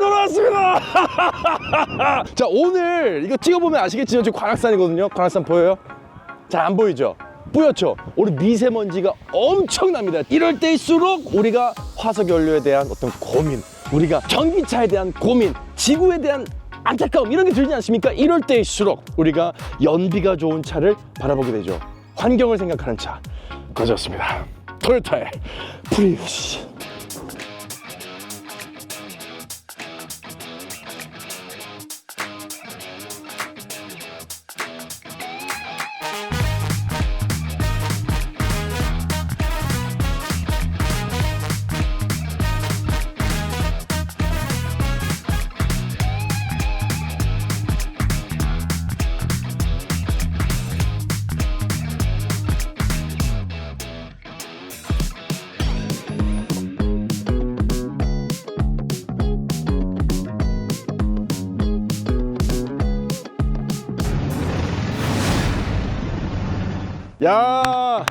돌아왔습니다. 자, 오늘 이거 찍어보면 아시겠지만 지금 관악산이거든요. 관악산 보여요? 잘 안 보이죠? 뿌옇죠? 오늘 미세먼지가 엄청납니다. 이럴 때일수록 우리가 화석연료에 대한 어떤 고민, 우리가 전기차에 대한 고민, 지구에 대한 안타까움 이런 게 들지 않습니까? 이럴 때일수록 우리가 연비가 좋은 차를 바라보게 되죠. 환경을 생각하는 차 가져왔습니다. 토요타의 프리우스. 야,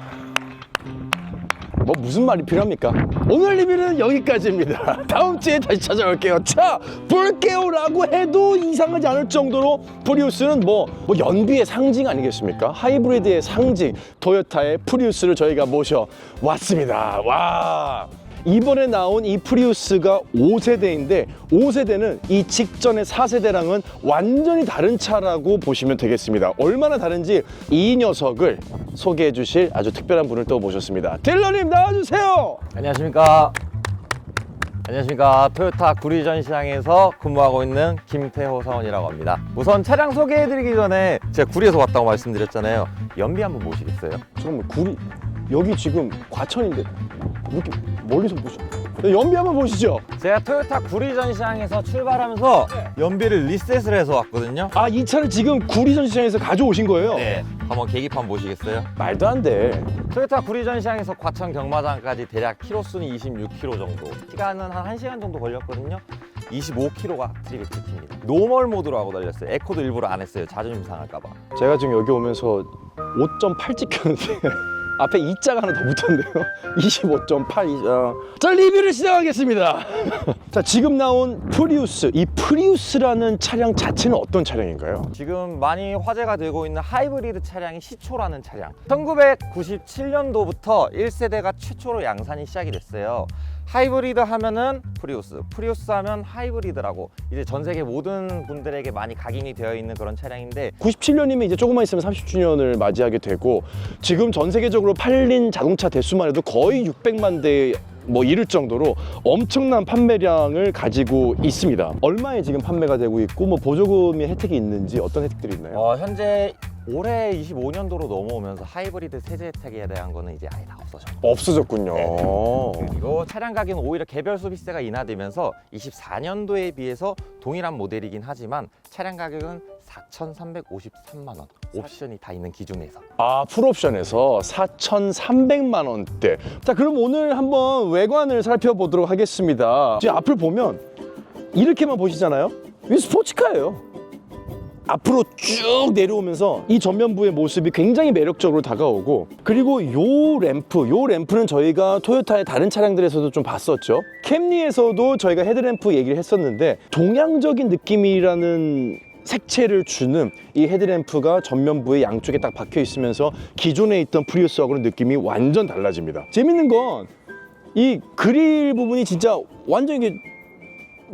뭐 무슨 말이 필요합니까? 오늘 리뷰는 여기까지입니다. 다음 주에 다시 찾아올게요. 차 볼게요 라고 해도 이상하지 않을 정도로 프리우스는 뭐 연비의 상징 아니겠습니까? 하이브리드의 상징 토요타의 프리우스를 저희가 모셔왔습니다. 와, 이번에 나온 이 프리우스가 5세대인데 5세대는 이 직전의 4세대랑은 완전히 다른 차라고 보시면 되겠습니다. 얼마나 다른지 이 녀석을 소개해 주실 아주 특별한 분을 또 모셨습니다. 딜러님 나와주세요. 안녕하십니까. 안녕하십니까. 토요타 구리전 시장에서 근무하고 있는 김태호 사원이라고 합니다. 우선 차량 소개해드리기 전에 제가 구리에서 왔다고 말씀드렸잖아요. 연비 한번 모시겠어요? 잠깐만, 구리 여기 지금 과천인데 이렇게 멀리서 보시죠. 연비 한번 보시죠. 제가 토요타 구리전 시장에서 출발하면서 연비를 리셋을 해서 왔거든요. 아, 이 차를 지금 구리전 시장에서 가져오신 거예요? 네. 한번 계기판 보시겠어요? 말도 안 돼. 토요타 구리전 시장에서 과천 경마장까지 대략 키로수는 26km 정도, 시간은 한 1시간 정도 걸렸거든요. 25km가 트립이 찍힙니다. 노멀 모드로 하고 달렸어요. 에코도 일부러 안 했어요. 자존심 상할까봐. 제가 지금 여기 오면서 5.8 찍혔는데 앞에 2자가 하나 더 붙었네요. 25.8. 자, 리뷰를 시작하겠습니다. 자, 지금 나온 프리우스, 이 프리우스라는 차량 자체는 어떤 차량인가요? 지금 많이 화제가 되고 있는 하이브리드 차량이 시초라는 차량. 1997년도부터 1세대가 최초로 양산이 시작이 됐어요. 하이브리드 하면은 프리우스, 프리우스 하면 하이브리드라고 이제 전 세계 모든 분들에게 많이 각인이 되어 있는 그런 차량인데, 97년이면 이제 조금만 있으면 30주년을 맞이하게 되고, 지금 전 세계적으로 팔린 자동차 대수만 해도 거의 600만 대 뭐 이를 정도로 엄청난 판매량을 가지고 있습니다. 얼마에 지금 판매가 되고 있고, 뭐 보조금의 혜택이 있는지, 어떤 혜택들이 있나요? 현재 올해 25년도로 넘어오면서 하이브리드 세제 혜택에 대한 거는 이제 아예 다 없어졌고, 없어졌군요. 그리고 차량 가격은 오히려 개별 소비세가 인하되면서 24년도에 비해서 동일한 모델이긴 하지만 차량 가격은 4,353만 원, 옵션이 다 있는 기준에서. 아, 풀옵션에서 4,300만 원대. 자, 그럼 오늘 한번 외관을 살펴보도록 하겠습니다. 지금 앞을 보면 이렇게만 보시잖아요. 이 스포츠카예요. 앞으로 쭉 내려오면서 이 전면부의 모습이 굉장히 매력적으로 다가오고, 그리고 요 램프는 저희가 토요타의 다른 차량들에서도 좀 봤었죠. 캠리에서도 저희가 헤드램프 얘기를 했었는데, 동양적인 느낌이라는 색채를 주는 이 헤드램프가 전면부에 양쪽에 딱 박혀 있으면서 기존에 있던 프리우스하고는 느낌이 완전 달라집니다. 재밌는 건 이 그릴 부분이 진짜 완전 이게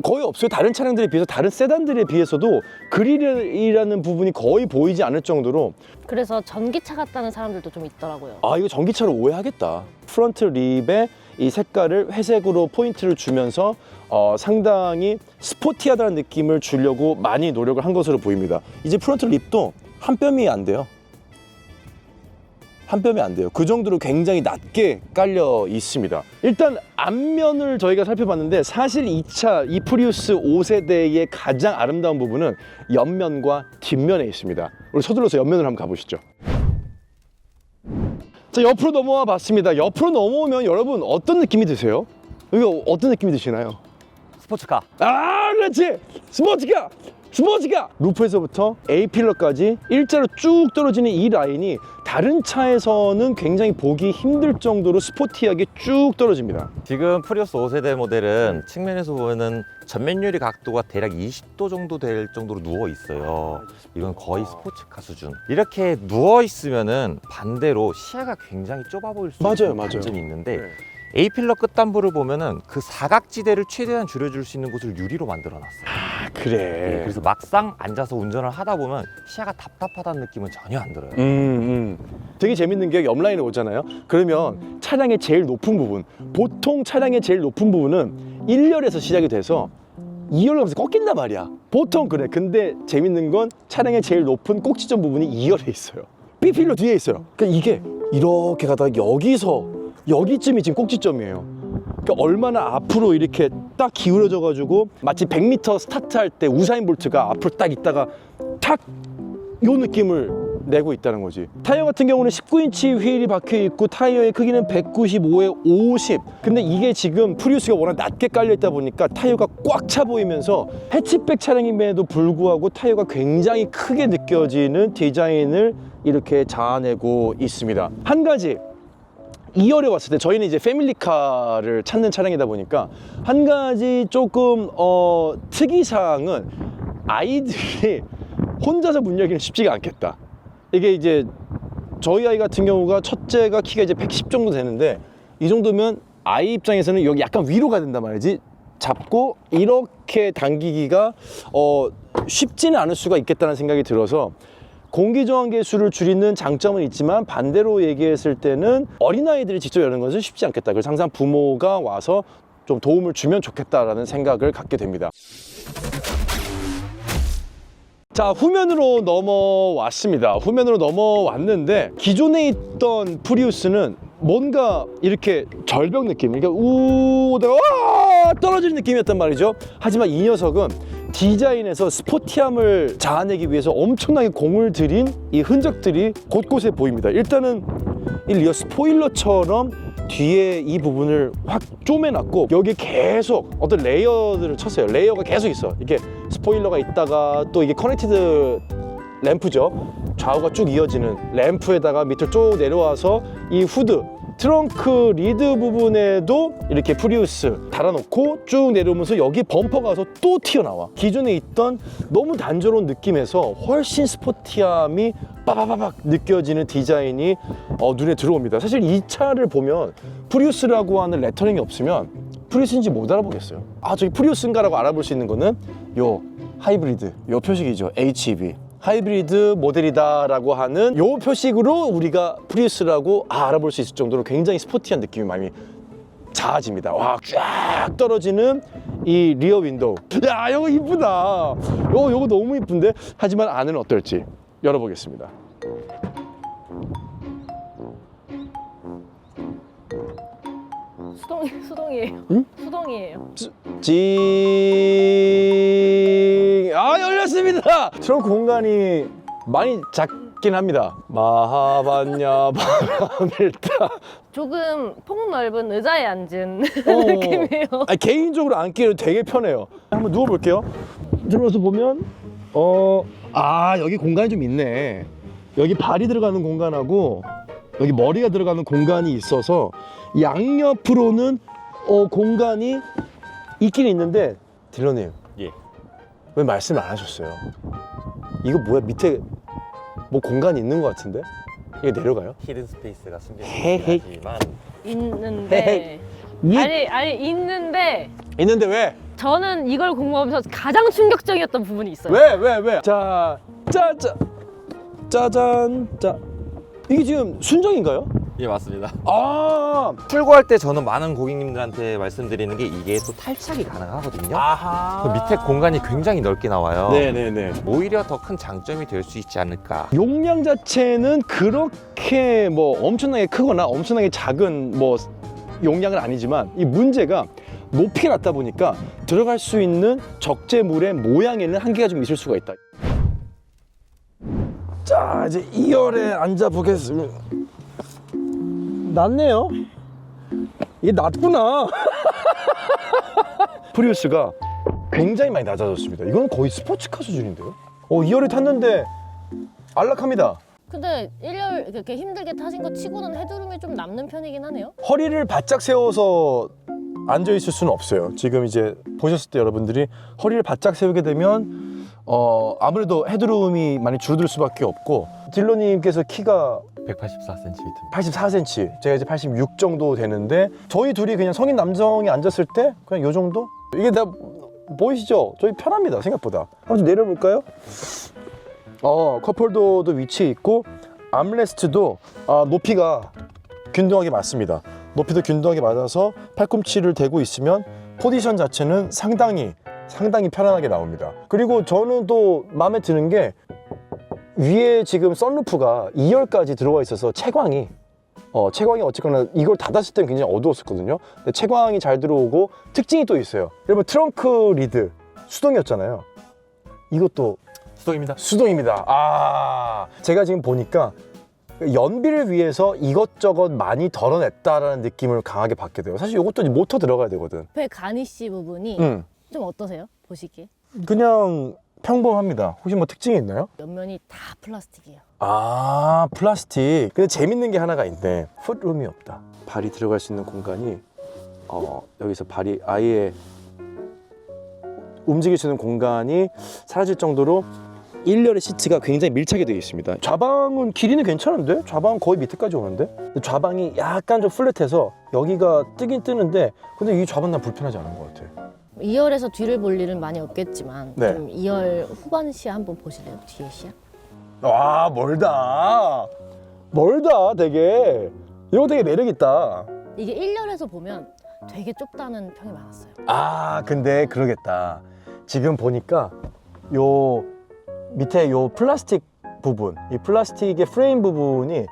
거의 없어요. 다른 차량들에 비해서, 다른 세단들에 비해서도 그릴이라는 부분이 거의 보이지 않을 정도로. 그래서 전기차 같다는 사람들도 좀 있더라고요. 아, 이거 전기차로 오해하겠다. 프런트 립에 이 색깔을 회색으로 포인트를 주면서 상당히 스포티하다는 느낌을 주려고 많이 노력을 한 것으로 보입니다. 이제 프런트 립도 한 뼘이 안 돼요. 한 뼘이 안 돼요. 그 정도로 굉장히 낮게 깔려 있습니다. 일단 앞면을 저희가 살펴봤는데, 사실 이 차, 이 프리우스 5세대의 가장 아름다운 부분은 옆면과 뒷면에 있습니다. 우리 서둘러서 옆면을 한번 가보시죠. 자, 옆으로 넘어와 봤습니다. 옆으로 넘어오면 여러분 어떤 느낌이 드세요? 여기 어떤 느낌이 드시나요? 스포츠카. 아, 그렇지! 스포츠카! 루프에서부터 A필러까지 일자로 쭉 떨어지는 이 라인이 다른 차에서는 굉장히 보기 힘들 정도로 스포티하게 쭉 떨어집니다. 지금 프리우스 5세대 모델은 측면에서 보면은 전면 유리 각도가 대략 20도 정도 될 정도로 누워 있어요. 이건 거의 스포츠카 수준. 이렇게 누워 있으면은 반대로 시야가 굉장히 좁아 보일 수 맞아요, 있는 맞아요. 단점이 있는데 네. A필러 끝단부를 보면은 그 사각지대를 최대한 줄여줄 수 있는 곳을 유리로 만들어놨어요. 아, 그래. 그래서 막상 앉아서 운전을 하다 보면 시야가 답답하다는 느낌은 전혀 안 들어요. 되게 재밌는 게 옆라인에 오잖아요. 그러면 차량의 제일 높은 부분, 보통 차량의 제일 높은 부분은 1열에서 시작이 돼서 2열로 가면서 꺾인단 말이야. 보통 그래. 근데 재밌는 건 차량의 제일 높은 꼭지점 부분이 2열에 있어요. B필러 뒤에 있어요. 그러니까 이게 이렇게 가다가 여기쯤이 지금 꼭지점이에요. 그러니까 얼마나 앞으로 이렇게 딱 기울어져 가지고 마치 100m 스타트할 때 우사인 볼트가 앞으로 딱 있다가 탁 요 느낌을 내고 있다는 거지. 타이어 같은 경우는 19인치 휠이 박혀 있고 타이어의 크기는 195에 50. 근데 이게 지금 프리우스가 워낙 낮게 깔려 있다 보니까 타이어가 꽉 차 보이면서 해치백 차량임에도 불구하고 타이어가 굉장히 크게 느껴지는 디자인을 이렇게 자아내고 있습니다. 한 가지 2열에 왔을 때 저희는 이제 패밀리카를 찾는 차량이다 보니까 한 가지 조금 특이사항은 아이들이 혼자서 문 열기는 쉽지가 않겠다. 이게 이제 저희 아이 같은 경우가 첫째가 키가 이제 110 정도 되는데 이 정도면 아이 입장에서는 여기 약간 위로 가야 된단 말이지. 잡고 이렇게 당기기가 쉽지는 않을 수가 있겠다는 생각이 들어서 공기저항 개수를 줄이는 장점은 있지만 반대로 얘기했을 때는 어린아이들이 직접 여는 것은 쉽지 않겠다. 그래서 항상 부모가 와서 좀 도움을 주면 좋겠다라는 생각을 갖게 됩니다. 자, 후면으로 넘어왔습니다. 후면으로 넘어왔는데 기존에 있던 프리우스는 뭔가 이렇게 절벽 느낌, 그러니까 오다가 와 떨어지는 느낌이었단 말이죠. 하지만 이 녀석은 디자인에서 스포티함을 자아내기 위해서 엄청나게 공을 들인 이 흔적들이 곳곳에 보입니다. 일단은 이 리어 스포일러처럼 뒤에 이 부분을 확 쪼매놨고 여기 계속 어떤 레이어들을 쳤어요. 레이어가 계속 있어. 이게 스포일러가 있다가 또 이게 커넥티드 램프죠. 좌우가 쭉 이어지는 램프에다가 밑으로 쭉 내려와서 이 후드 트렁크 리드 부분에도 이렇게 프리우스 달아놓고 쭉 내려오면서 여기 범퍼 가서 또 튀어나와. 기존에 있던 너무 단조로운 느낌에서 훨씬 스포티함이 빠바바박 느껴지는 디자인이 눈에 들어옵니다. 사실 이 차를 보면 프리우스라고 하는 레터링이 없으면 프리우스인지 못 알아보겠어요. 아, 저기 프리우스인가라고 알아볼 수 있는 거는 요 하이브리드, 요 표식이죠. HEV. 하이브리드 모델이다라고 하는 요 표식으로 우리가 프리우스라고 알아볼 수 있을 정도로 굉장히 스포티한 느낌이 많이 자아집니다. 와, 쫙 떨어지는 이 리어 윈도우. 야, 이거 이쁘다. 요거 너무 이쁜데? 하지만 안은 어떨지 열어보겠습니다. 수동이에요. 응? 수동이에요. 열렸습니다. 트렁크 공간이 많이 작긴 합니다. 마하반야 바람을 타. 조금 폭넓은 의자에 앉은 느낌이에요. 아니, 개인적으로 앉기에는 되게 편해요. 한번 누워볼게요. 들어와서 보면 여기 공간이 좀 있네. 여기 발이 들어가는 공간하고 여기 머리가 들어가는 공간이 있어서 양옆으로는 공간이 있긴 있는데 딜러님, 예. 왜 말씀을 안 하셨어요? 이거 뭐야, 밑에 뭐 공간이 있는 것 같은데? 이게 내려가요? 히든 스페이스가 숨겨져 헤헤. 있지만 있는데 아니 있는데 있는데 왜? 저는 이걸 공부하면서 가장 충격적이었던 부분이 있어요. 왜? 자, 짜잔. 이게 지금 순정인가요? 예, 맞습니다. 출고할 때 저는 많은 고객님들한테 말씀드리는 게 이게 또 탈착이 가능하거든요. 아하. 그 밑에 공간이 굉장히 넓게 나와요. 네네네. 오히려 더 큰 장점이 될 수 있지 않을까. 용량 자체는 그렇게 뭐 엄청나게 크거나 엄청나게 작은 뭐 용량은 아니지만 이 문제가 높이가 낮다 보니까 들어갈 수 있는 적재물의 모양에는 한계가 좀 있을 수가 있다. 자, 이제 2열에 앉아 보겠습니다. 낮네요. 이게 낮구나. 프리우스가 굉장히 많이 낮아졌습니다. 이건 거의 스포츠카 수준인데요. 2열에 탔는데 안락합니다. 근데 1열 오늘 이렇게 힘들게 타신 거 치고는 헤드룸이 좀 남는 편이긴 하네요. 허리를 바짝 세워서 앉아 있을 수는 없어요. 지금 이제 보셨을 때 여러분들이 허리를 바짝 세우게 되면 아무래도 헤드룸이 많이 줄어들 수밖에 없고, 딜러님께서 키가 184cm. 84cm, 제가 이제 86 정도 되는데, 저희 둘이 그냥 성인 남성이 앉았을 때 그냥 요 정도? 이게 다 보이시죠? 저희 편합니다, 생각보다. 한번 좀 내려볼까요? 컵홀더도 위치해 있고, 암레스트도 높이가 균등하게 맞습니다. 높이도 균등하게 맞아서 팔꿈치를 대고 있으면 포지션 자체는 상당히 편안하게 나옵니다. 그리고 저는 또 마음에 드는 게, 위에 지금 썬루프가 2열까지 들어와 있어서 채광이 어쨌거나 이걸 닫았을 때는 굉장히 어두웠었거든요. 근데 채광이 잘 들어오고, 특징이 또 있어요. 여러분, 트렁크 리드 수동이었잖아요. 이것도 수동입니다. 제가 지금 보니까 연비를 위해서 이것저것 많이 덜어냈다라는 느낌을 강하게 받게 돼요. 사실 이것도 모터 들어가야 되거든. 옆에 가니쉬 부분이 좀 어떠세요? 보시기에? 그냥 평범합니다. 혹시 뭐 특징이 있나요? 옆면이 다 플라스틱이에요. 플라스틱. 근데 재밌는 게 하나가 있네. 풋룸이 없다. 발이 들어갈 수 있는 공간이 여기서 발이 아예 움직일 수 있는 공간이 사라질 정도로 1열의 시트가 굉장히 밀착이 되어 있습니다. 좌방은 길이는 괜찮은데? 좌방은 거의 밑에까지 오는데? 근데 좌방이 약간 좀 플랫해서 여기가 뜨긴 뜨는데, 근데 이 좌방 난 불편하지 않은 것 같아. 2열에서 뒤를 볼 일은 많이 없겠지만 네. 좀 2열 후반 시야 한번 보실래요? 뒤에 시야? 와, 멀다 되게. 이거 되게 매력있다. 이게 1열에서 보면 되게 좁다는 평이 많았어요. 근데 그러겠다. 지금 보니까 요 밑에 요 플라스틱 부분, 이 플라스틱의 프레임 부분이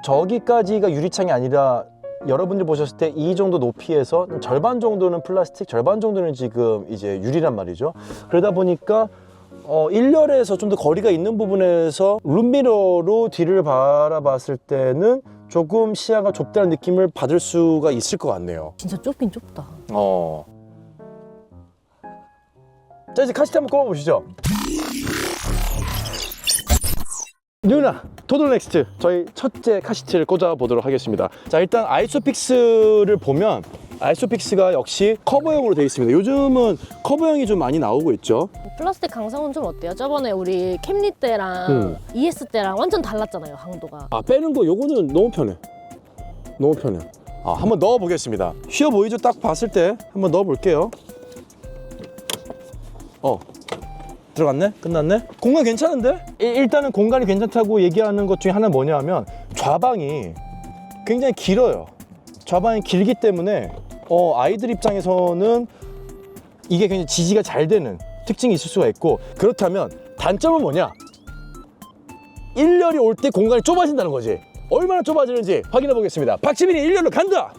저기까지가 유리창이 아니라, 여러분들 보셨을 때 이 정도 높이에서 절반 정도는 플라스틱, 절반 정도는 지금 이제 유리란 말이죠. 그러다 보니까 1열에서 좀 더 거리가 있는 부분에서 룸미러로 뒤를 바라봤을 때는 조금 시야가 좁다는 느낌을 받을 수가 있을 것 같네요. 진짜 좁긴 좁다. 자, 이제 카시트 한번 꼽아보시죠. 누나, 토돌 넥스트 저희 첫째 카시트를 꽂아보도록 하겠습니다. 자, 일단 아이소픽스를 보면 아이소픽스가 역시 커버형으로 되어 있습니다. 요즘은 커버형이 좀 많이 나오고 있죠. 플라스틱 강성은 좀 어때요? 저번에 우리 캠리 때랑 ES 때랑 완전 달랐잖아요, 강도가. 빼는 거 요거는 너무 편해. 한번 넣어보겠습니다. 쉬워 보이죠? 딱 봤을 때 한번 넣어볼게요. 들어갔네? 끝났네? 공간 괜찮은데? 일단은 공간이 괜찮다고 얘기하는 것 중에 하나는 뭐냐면, 좌방이 굉장히 길어요. 좌방이 길기 때문에 아이들 입장에서는 이게 굉장히 지지가 잘 되는 특징이 있을 수가 있고, 그렇다면 단점은 뭐냐? 1열이 올 때 공간이 좁아진다는 거지. 얼마나 좁아지는지 확인해 보겠습니다. 박지민이 1열로 간다!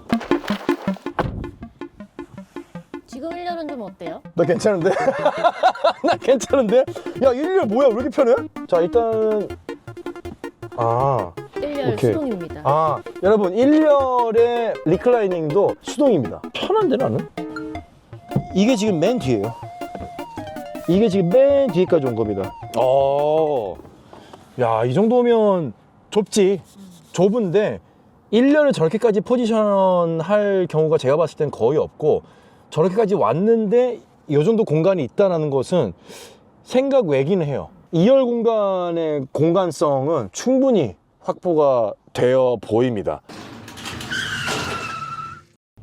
지금 1열은 좀 어때요? 나 괜찮은데? 나 괜찮은데? 야, 1열 뭐야? 왜 이렇게 편해? 자, 일단 1열 오케이. 수동입니다. 여러분, 1열의 리클라이닝도 수동입니다. 편한데, 나는? 이게 지금 맨 뒤에요. 이게 지금 맨 뒤에까지 온 겁니다. 야, 이 정도면 좁지. 좁은데 1열을 저렇게까지 포지션할 경우가 제가 봤을 땐 거의 없고, 저렇게까지 왔는데 이 정도 공간이 있다는 것은 생각 외긴 해요. 2열 공간의 공간성은 충분히 확보가 되어 보입니다.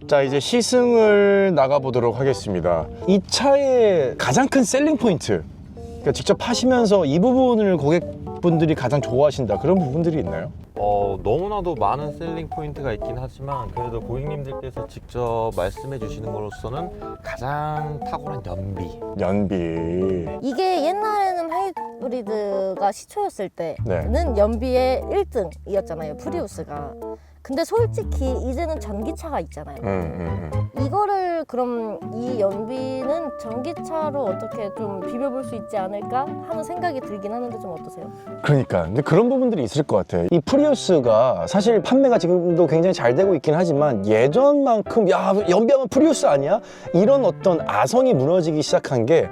자, 이제 시승을 나가보도록 하겠습니다. 이 차의 가장 큰 셀링 포인트, 그러니까 직접 하시면서 이 부분을 고객분들이 가장 좋아하신다, 그런 부분들이 있나요? 너무나도 많은 셀링 포인트가 있긴 하지만, 그래도 고객님들께서 직접 말씀해 주시는 것으로서는 가장 탁월한 연비. 이게 옛날에는 하이브리드가 시초였을 때는 네. 연비의 1등이었잖아요, 프리우스가. 근데 솔직히 이제는 전기차가 있잖아요. 이거를 그럼 이 연비는 전기차로 어떻게 좀 비벼볼 수 있지 않을까 하는 생각이 들긴 하는데 좀 어떠세요? 그러니까 근데 그런 부분들이 있을 것 같아요. 이 프리우스가 사실 판매가 지금도 굉장히 잘 되고 있긴 하지만, 예전만큼 야, 연비하면 프리우스 아니야? 이런 어떤 아성이 무너지기 시작한 게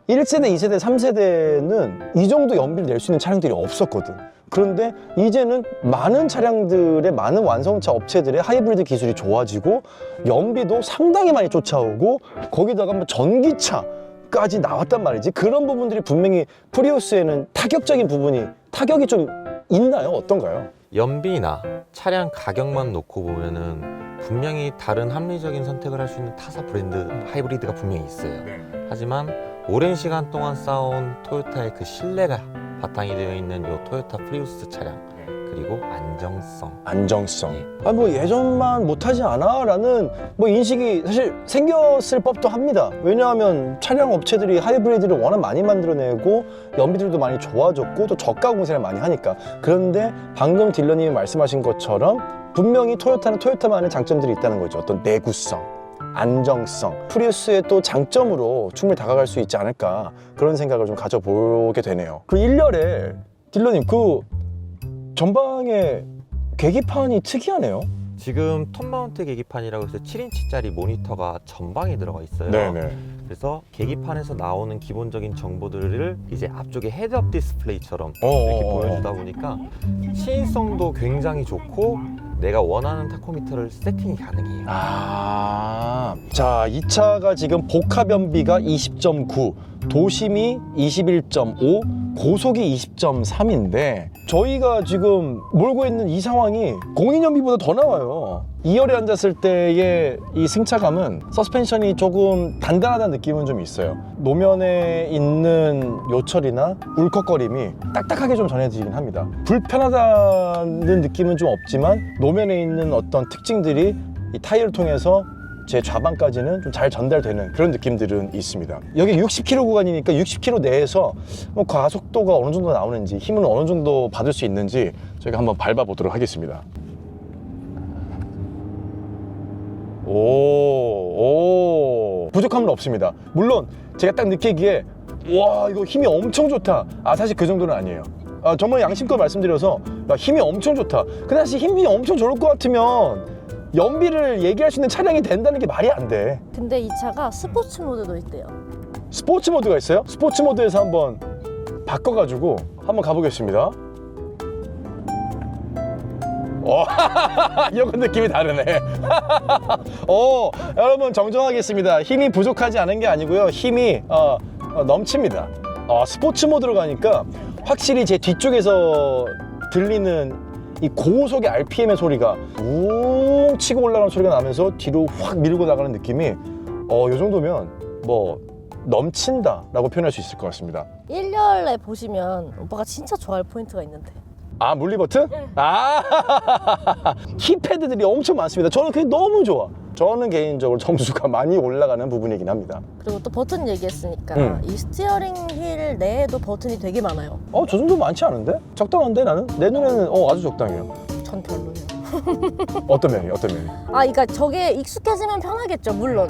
1세대, 2세대, 3세대는 이 정도 연비를 낼 수 있는 차량들이 없었거든. 그런데 이제는 많은 차량들의 많은 완성차 업체들의 하이브리드 기술이 좋아지고 연비도 상당히 많이 쫓아오고 거기다가 뭐 전기차까지 나왔단 말이지. 그런 부분들이 분명히 프리우스에는 타격이 좀 있나요? 어떤가요? 연비나 차량 가격만 놓고 보면은 분명히 다른 합리적인 선택을 할 수 있는 타사 브랜드 하이브리드가 분명히 있어요. 하지만 오랜 시간 동안 쌓아온 토요타의 그 신뢰가 바탕이 되어 있는 이 토요타 프리우스 차량, 그리고 안정성. 뭐 예전만 못하지 않아? 라는 뭐 인식이 사실 생겼을 법도 합니다. 왜냐하면 차량 업체들이 하이브리드를 워낙 많이 만들어내고 연비들도 많이 좋아졌고 또 저가 공세를 많이 하니까. 그런데 방금 딜러님이 말씀하신 것처럼 분명히 토요타는 토요타만의 장점들이 있다는 거죠. 어떤 내구성, 안정성, 프리우스의 또 장점으로 충분히 다가갈 수 있지 않을까, 그런 생각을 좀 가져보게 되네요. 그리고 1열에 딜러님 그 전방에 계기판이 특이하네요. 지금 톱 마운트 계기판이라고 해서 7인치짜리 모니터가 전방에 들어가 있어요. 그래서 계기판에서 나오는 기본적인 정보들을 이제 앞쪽에 헤드업 디스플레이처럼 이렇게 보여주다 보니까 시인성도 굉장히 좋고 내가 원하는 타코미터를 세팅이 가능해요. 자, 이 차가 지금 복합 연비가 20.9, 도심이 21.5, 고속이 20.3인데 저희가 지금 몰고 있는 이 상황이 공인 연비보다 더 나와요. 2열에 앉았을 때의 이 승차감은 서스펜션이 조금 단단하다는 느낌은 좀 있어요. 노면에 있는 요철이나 울컥거림이 딱딱하게 좀 전해지긴 합니다. 불편하다는 느낌은 좀 없지만 노면에 있는 어떤 특징들이 이 타이어를 통해서 제 좌방까지는 좀 잘 전달되는 그런 느낌들은 있습니다. 여기 60km 구간이니까 60km 내에서 뭐 가속도가 어느 정도 나오는지, 힘은 어느 정도 받을 수 있는지 저희가 한번 밟아보도록 하겠습니다. 부족함은 없습니다. 물론 제가 딱 느끼기에 와, 이거 힘이 엄청 좋다, 사실 그 정도는 아니에요. 정말 양심껏 말씀드려서 힘이 엄청 좋다. 근데 사실 힘이 엄청 좋을 것 같으면 연비를 얘기할 수 있는 차량이 된다는 게 말이 안 돼. 근데 이 차가 스포츠 모드도 있대요. 스포츠 모드가 있어요? 스포츠 모드에서 한번 바꿔가지고 한번 가보겠습니다. 이건 느낌이 다르네. 여러분 정정하겠습니다. 힘이 부족하지 않은 게 아니고요, 힘이 넘칩니다. 스포츠 모드로 가니까 확실히 제 뒤쪽에서 들리는 이 고속의 RPM의 소리가 웅 치고 올라가는 소리가 나면서 뒤로 확 밀고 나가는 느낌이 이 정도면 뭐 넘친다 라고 표현할 수 있을 것 같습니다. 1열에 보시면 오빠가 진짜 좋아할 포인트가 있는데. 물리 버튼? 키패드들이 엄청 많습니다. 저는 그게 너무 좋아. 저는 개인적으로 점수가 많이 올라가는 부분이긴 합니다. 그리고 또 버튼 얘기했으니까 이 스티어링 힐 내에도 버튼이 되게 많아요. 저 정도 많지 않은데? 적당한데 나는? 내 눈에는 아주 적당해요. 전 별로예요. 어떤 면이? 그러니까 저게 익숙해지면 편하겠죠. 물론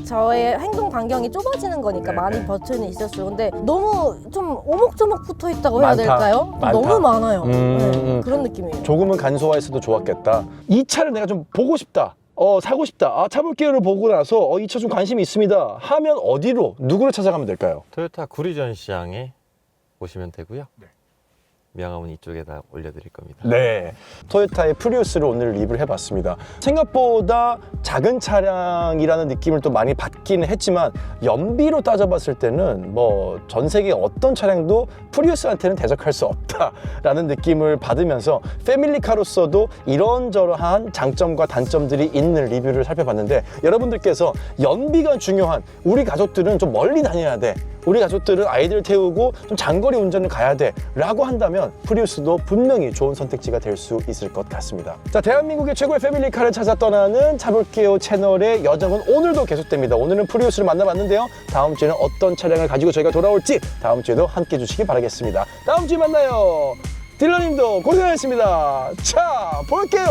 저의 행동 반경이 좁아지는 거니까 많이 버튼이 있었어요. 근데 너무 좀 오목조목 붙어 있다고 해야 될까요? 너무 많아요. 그런 느낌이에요. 조금은 간소화했어도 좋았겠다. 이 차를 내가 좀 보고 싶다, 사고 싶다, 차볼게요를 보고 나서 이 차 좀 관심이 있습니다 하면 어디로, 누구를 찾아가면 될까요? 토요타 구리전 시장에 오시면 되고요. 명함은 이쪽에다 올려드릴 겁니다. 네, 토요타의 프리우스를 오늘 리뷰를 해봤습니다. 생각보다 작은 차량이라는 느낌을 또 많이 받기는 했지만 연비로 따져봤을 때는 뭐 전 세계 어떤 차량도 프리우스한테는 대적할 수 없다라는 느낌을 받으면서 패밀리카로서도 이런저러한 장점과 단점들이 있는 리뷰를 살펴봤는데, 여러분들께서 연비가 중요한 우리 가족들은 좀 멀리 다녀야 돼, 우리 가족들은 아이들 태우고 좀 장거리 운전을 가야 돼 라고 한다면 프리우스도 분명히 좋은 선택지가 될 수 있을 것 같습니다. 자, 대한민국의 최고의 패밀리카를 찾아 떠나는 차볼게요 채널의 여정은 오늘도 계속됩니다. 오늘은 프리우스를 만나봤는데요, 다음 주에는 어떤 차량을 가지고 저희가 돌아올지 다음 주에도 함께 해주시기 바라겠습니다. 다음 주에 만나요. 딜러님도 고생하셨습니다. 차 볼게요.